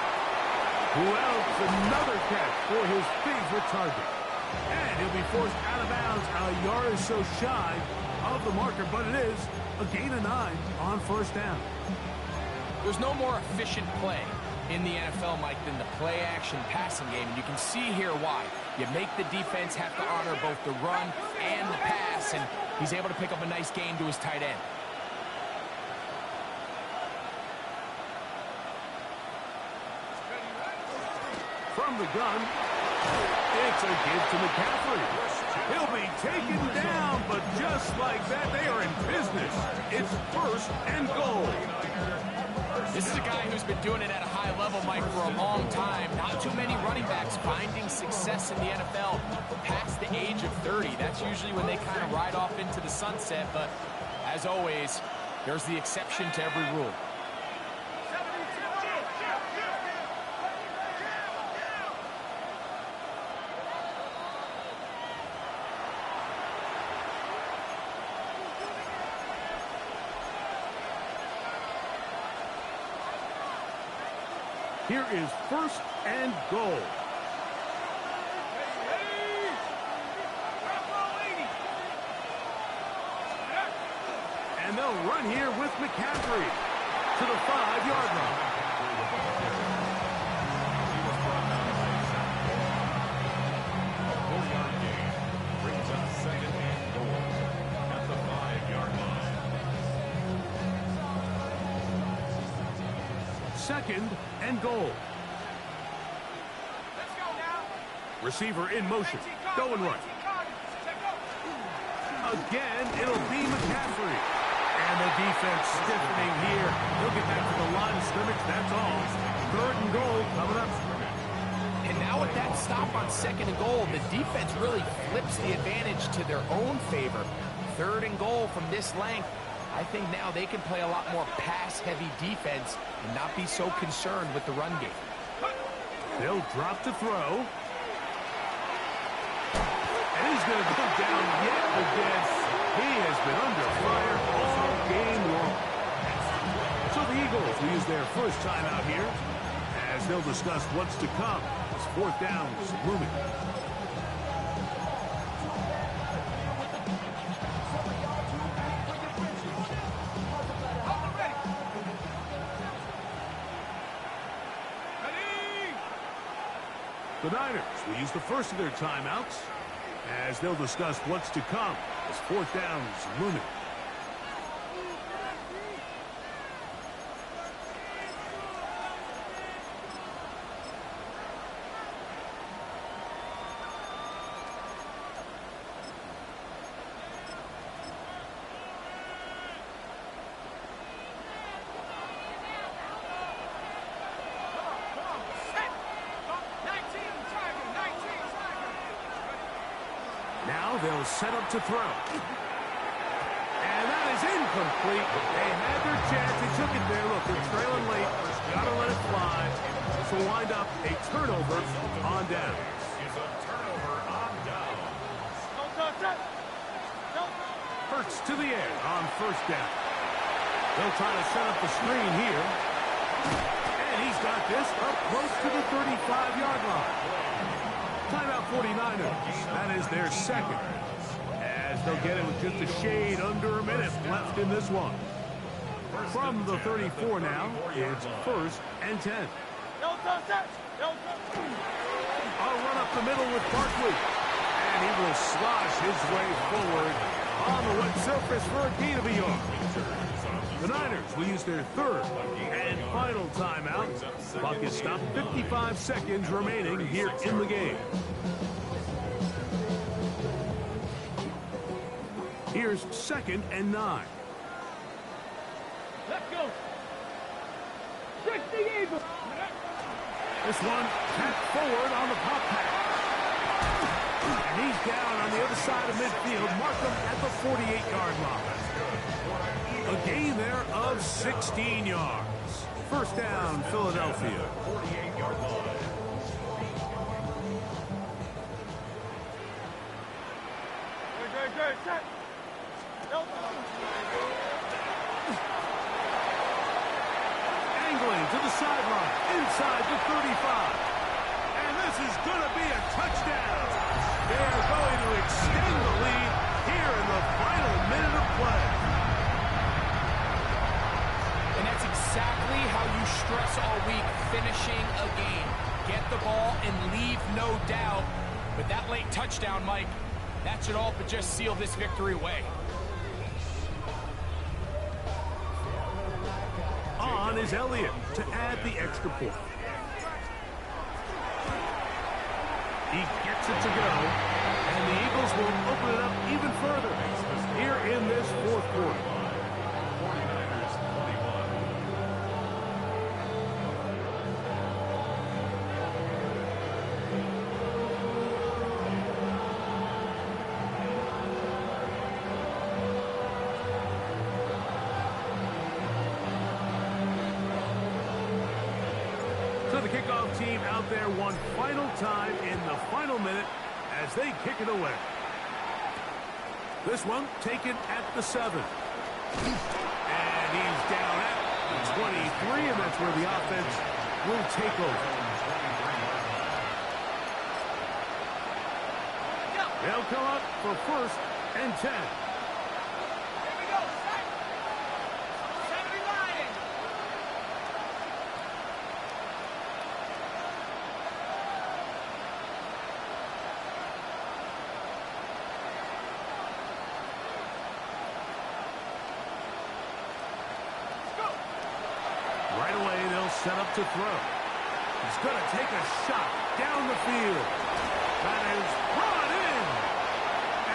Who else? Another catch for his favorite target. And he'll be forced out of bounds a yard or so shy of the marker, but it is a gain of 9 on 1st down. There's no more efficient play in the NFL, Mike, than the play-action passing game, and you can see here why. You make the defense have to honor both the run and the pass, and he's able to pick up a nice gain to his tight end. From the gun, it's a give to McCaffrey. He'll be taken down, but just like that, they are in business. It's 1st and goal. This is a guy who's been doing it at a high level, Mike, for a long time. Not too many running backs finding success in the NFL past the age of 30. That's usually when they kind of ride off into the sunset, but as always, there's the exception to every rule. Here is first and goal. And they'll run here with McCaffrey to the 5-yard line. He was brought down by a sack. A 4-yard gain brings up second and goal at the 5-yard line. Second and goal. Let's go now. Receiver in motion. Going right. Again, it'll be McCaffrey. And the defense stiffening here. He'll get back to the line of scrimmage, that's all. Third and goal coming up. And now with that stop on second and goal, the defense really flips the advantage to their own favor. Third and goal from this length. I think now they can play a lot more pass-heavy defense and not be so concerned with the run game. They'll drop to throw. And he's going to go down yet again. He has been under fire all game long. So the Eagles will use their first timeout here as they'll discuss what's to come as fourth down is looming. The Niners will use the first of their timeouts as they'll discuss what's to come as fourth down is looming. Now they'll set up to throw. And that is incomplete. They had their chance. They took it there. Look, they're trailing late. Got to let it fly. So wind up a turnover on down. Is a turnover on down. Hurts to the air on first down. They'll try to set up the screen here. And he's got this up close to the 35-yard line. Timeout 49ers. That is their second. As they'll get it with just a shade under a minute left in this one. From the 34 now, it's first and 10. I'll run up the middle with Barkley. And he will slosh his way forward on the wet surface for a gain of a yard. The Niners will use their third and final timeout. Clock is stopped, 55 seconds remaining here in the game. Here's second and 9. Let's go. 60 Eagles. This one tapped forward on the pop pass. And he's down on the other side of midfield. Mark him at the 48-yard line. A gain there of 16 yards. First down, Philadelphia. 48-yard line. Good. Set. Angling to the sideline, inside the 35. And this is going to be a touchdown. They are going to extend the lead here in the final minute of play. And that's exactly how you stress all week, finishing a game. Get the ball and leave no doubt. But that late touchdown, Mike, that should all but just seal this victory away. On is Elliott to add the extra point. He gets it to go, and the Eagles will open it up even further here in this fourth quarter. 49ers 21. So the kickoff team out there one final time in the final minute as they kick it away. This one taken at the 7. And he's down at the 23, and that's where the offense will take over. They'll come up for 1st and 10. Right away, they'll set up to throw. He's going to take a shot down the field. That is brought in.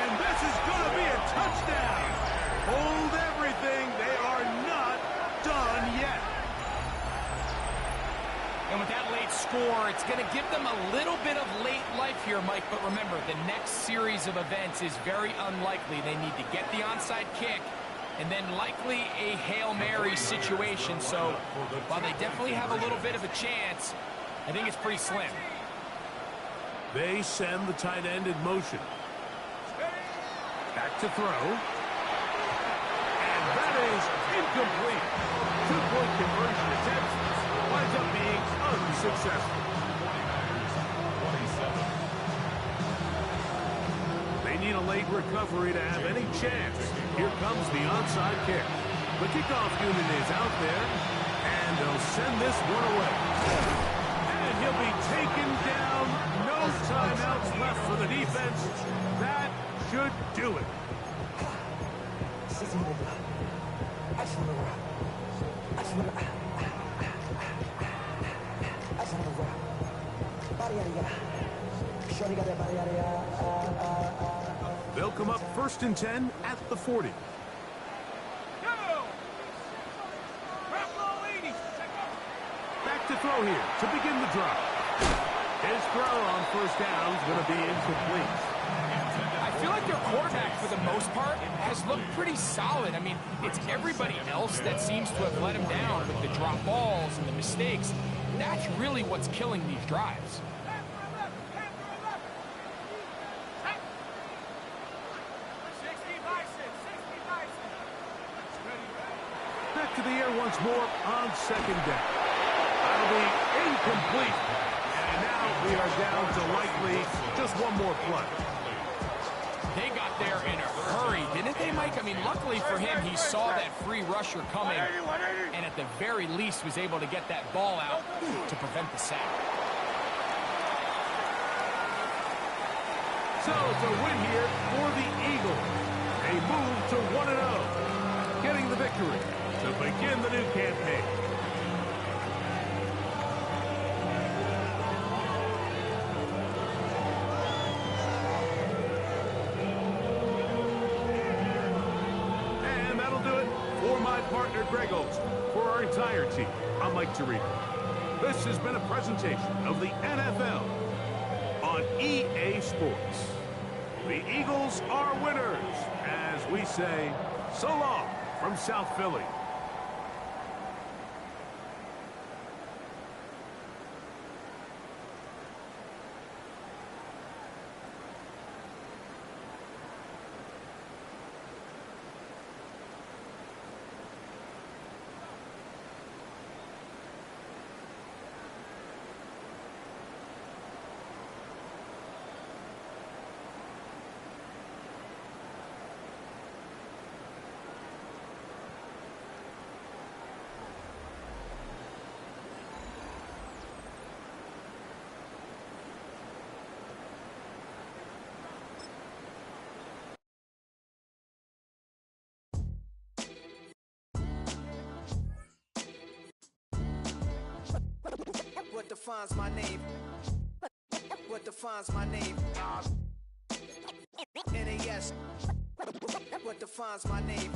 And this is going to be a touchdown. Hold everything. They are not done yet. And with that late score, it's going to give them a little bit of late life here, Mike. But remember, the next series of events is very unlikely. They need to get the onside kick and then likely a Hail Mary situation. So while they definitely have a little bit of a chance, I think it's pretty slim. They send the tight end in motion. Back to throw. And that is incomplete. 2-point conversion attempt winds up being unsuccessful. They need a late recovery to have any chance. Here comes the onside kick. The kickoff unit is out there, and they'll send this one away. And he'll be taken down. No timeouts left for the defense. That should do it. They'll come up 1st and 10 at the 40. Back to throw here to begin the drive. His throw on 1st down is going to be incomplete. I feel like their quarterback, for the most part, has looked pretty solid. I mean, it's everybody else that seems to have let him down with the drop balls and the mistakes. That's really what's killing these drives. Back to the air once more on 2nd down. That'll be incomplete. And now we are down to likely just one more play. They got there in a hurry, didn't they, Mike? I mean, luckily for him, he saw that free rusher coming, and at the very least was able to get that ball out to prevent the sack. So it's a win here for the Eagles. They move to 1-0, getting the victory to begin the new campaign. And that'll do it for my partner, Greg Olson. For our entire team, I'm Mike Tirico. This has been a presentation of the NFL on EA Sports. The Eagles are winners, as we say, so long from South Philly. What defines my name? What defines my name? NAS. What defines my name?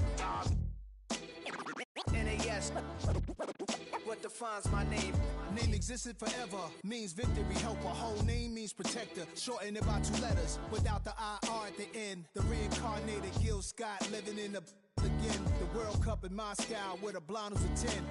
NAS. What defines my name? Name existed forever, means victory, helper. Whole name means protector, shorten it by 2 letters, without the IR at the end. The reincarnated Gil Scott, living in the again. The World Cup in Moscow, where the blind was a 10.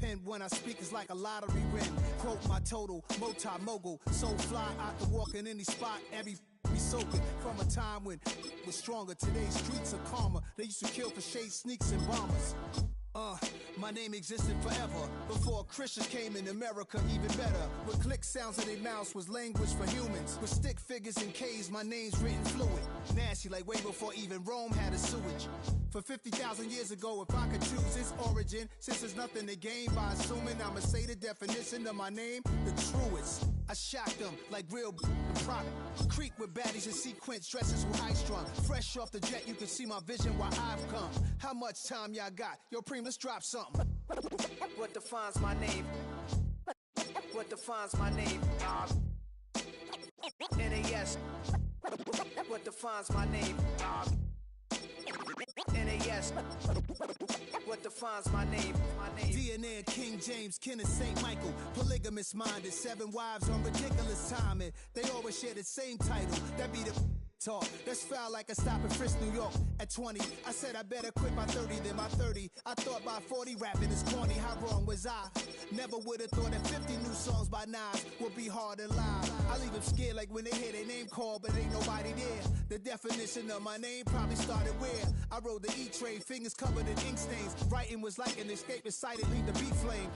Pen when I speak is like a lottery win. Quote my total, multi-mogul, so fly I can walk in any spot, every be soaking. From a time when was stronger, today's streets are calmer. They used to kill for shade sneaks and bombers. My name existed forever before Christians came in America, even better. With click sounds in their mouths was language for humans. With stick figures and K's, my name's written fluid. Nasty like way before even Rome had a sewage. For 50,000 years ago, if I could choose its origin, since there's nothing to gain by assuming, I'ma say the definition of my name, the truest. I shocked them like real prop. Creek with baddies and sequence dresses with high strung. Fresh off the jet, you can see my vision why I've come. How much time y'all got? Yo, Preem, let's drop something. What defines my name? What defines my name? NAS. What defines my name? NAS. What defines my name? DNA of King James, kin of St. Michael. Polygamous minded, 7 wives on ridiculous timing. They always share the same title. That be the talk. That's foul like a stop in Frisk, New York. At 20, I said I better quit by 30 than by 30. I thought by 40 rapping is corny. How wrong was I? Never would have thought that 50 new songs by Nas would be hard to live. I leave them scared like when they hear their name called, but ain't nobody there. The definition of my name probably started where I rode the E-train, fingers covered in ink stains. Writing was like an escape excited, leave the beat flame.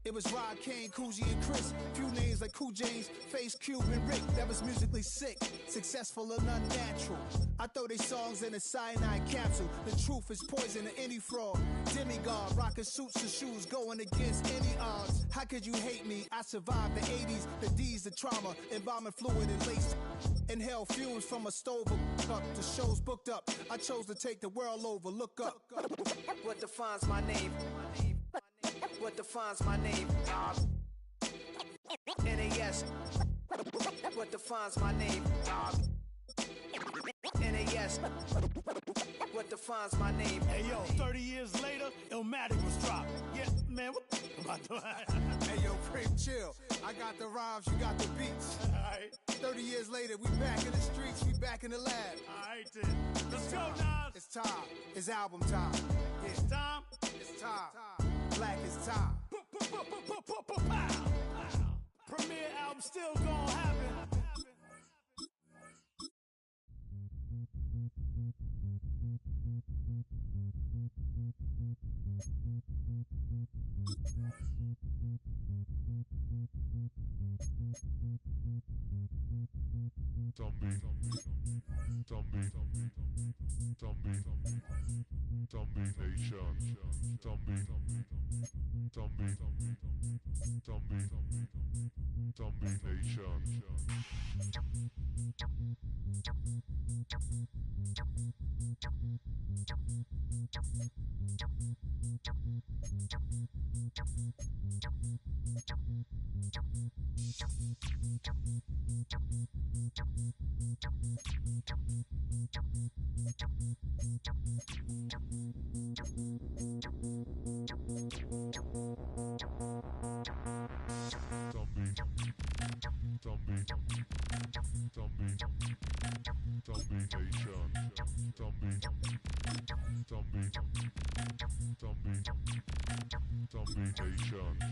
It was Rod, Kane, Coogee, and Chris. Few names like Cool James, Face, Cube, and Rick. That was musically sick, successful and unnatural. I throw they songs in a cyanide capsule. The truth is poison to any fraud. Demigod, rocking suits and shoes, going against any odds. How could you hate me? I survived the 80s, the D's, the trauma, embalming fluid and lace. Inhale fumes from a stove up. The show's booked up. I chose to take the world over. Look up. What defines my name? What defines my name? NAS. What defines my name? NAS. What defines my name? Hey yo, 30 years later, Illmatic was dropped. Yeah, man, what about that? Hey yo, Preem, chill. I got the rhymes, you got the beats. Alright. 30 years later, we back in the streets, we back in the lab. Alright then. Let's go, Nas. It's time. It's album time. Yeah. It's time. It's time. Black is time. Premiere album still gonna happen. Nation.